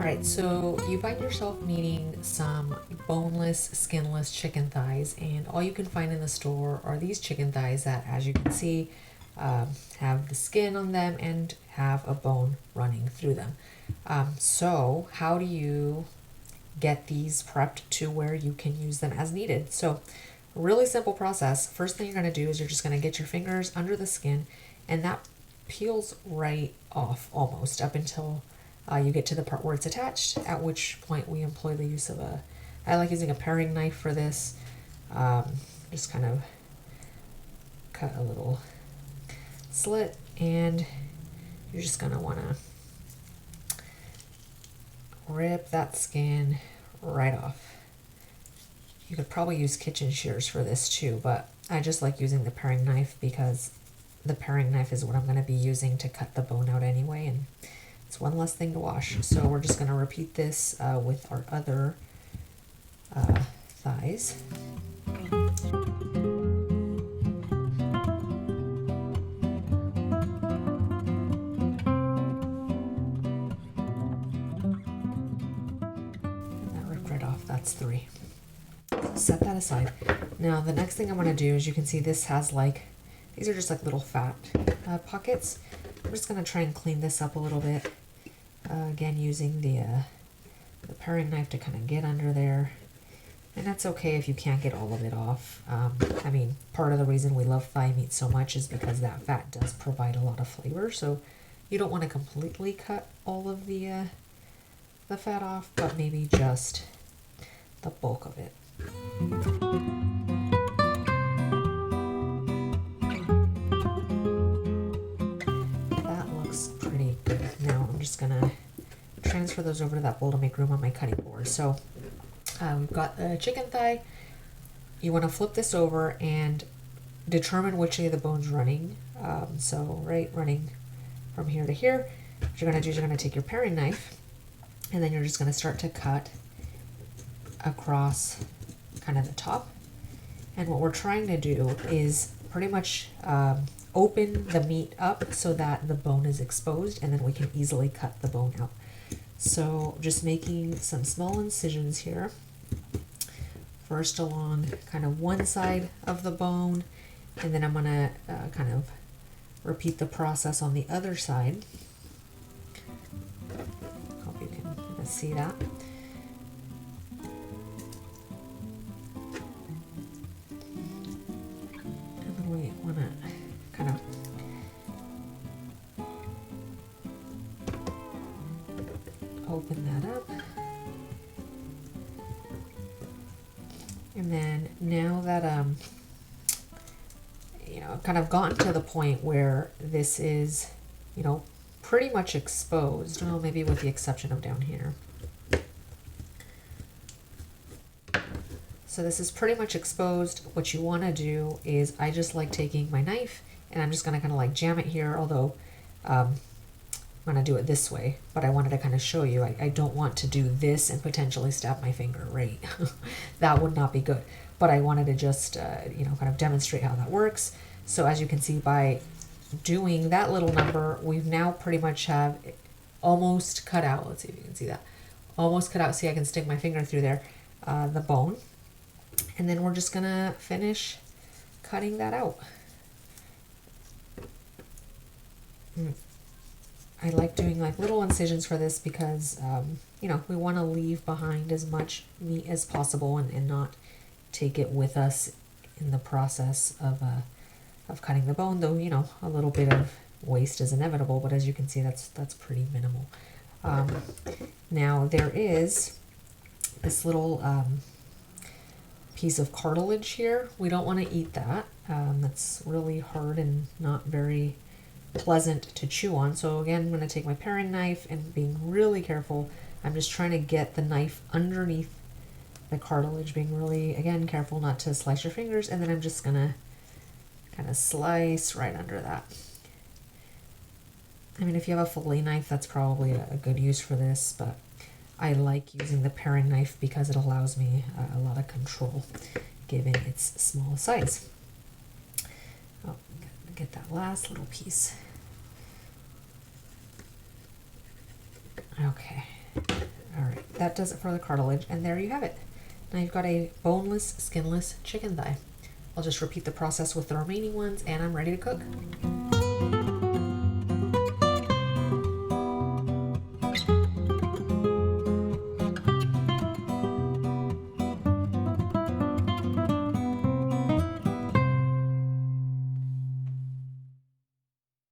Alright, so you find yourself needing some boneless, skinless chicken thighs, and all you can find in the store are these chicken thighs that, as you can see, have the skin on them and have a bone running through them. So how do you get these prepped to where you can use them as needed? So really simple process. First thing you're going to do is you're just going to get your fingers under the skin, and that peels right off almost up until you get to the part where it's attached, at which point we employ the use of I like using a paring knife for this. Just kind of cut a little slit, and you're just going to want to rip that skin right off. You could probably use kitchen shears for this too, but I just like using the paring knife because the paring knife is what I'm going to be using to cut the bone out anyway, and it's one less thing to wash. So we're just going to repeat this with our other thighs. That ripped right off. That's 3. Set that aside. Now the next thing I'm going to do is, you can see this has these are just like little fat pockets. I'm just going to try and clean this up a little bit. Again, using the paring knife to kind of get under there. And that's okay if you can't get all of it off. I mean, part of the reason we love thigh meat so much is because that fat does provide a lot of flavor. So you don't want to completely cut all of the fat off, but maybe just the bulk of it. That looks pretty good. Now I'm just gonna transfer those over to that bowl to make room on my cutting board. So we've got a chicken thigh. You want to flip this over and determine which way the bone's running. So running from here to here. What you're going to do is you're going to take your paring knife, and then you're just going to start to cut across kind of the top. And what we're trying to do is pretty much open the meat up so that the bone is exposed, and then we can easily cut the bone out. So just making some small incisions here. First along kind of one side of the bone, and then I'm going to kind of repeat the process on the other side. Hope you can see that. And then we want to kind of open that up. And then now that I've kind of gotten to the point where this is, pretty much exposed. Well, maybe with the exception of down here. So this is pretty much exposed. What you want to do is, I just like taking my knife and I'm just going to kind of like jam it here, although I'm going to do it this way, but I wanted to kind of show you, I don't want to do this and potentially stab my finger, right? That would not be good. But I wanted to just, kind of demonstrate how that works. So as you can see, by doing that little number, we've now pretty much have almost cut out, let's see if you can see that, almost cut out, see I can stick my finger through there, the bone. And then we're just going to finish cutting that out. I like doing like little incisions for this because, we want to leave behind as much meat as possible and not take it with us in the process of cutting the bone, though, a little bit of waste is inevitable, but as you can see, that's pretty minimal. Now there is this little piece of cartilage here. We don't want to eat that. That's really hard and not very pleasant to chew on. So again, I'm going to take my paring knife and being really careful. I'm just trying to get the knife underneath the cartilage, being really, again, careful not to slice your fingers, and then I'm just going to kind of slice right under that. I mean, if you have a fillet knife, that's probably a good use for this, but I like using the paring knife because it allows me a lot of control given its small size. Oh, get that last little piece. Okay, that does it for the cartilage, and there you have it. Now you've got a boneless, skinless chicken thigh. I'll just repeat the process with the remaining ones, and I'm ready to cook.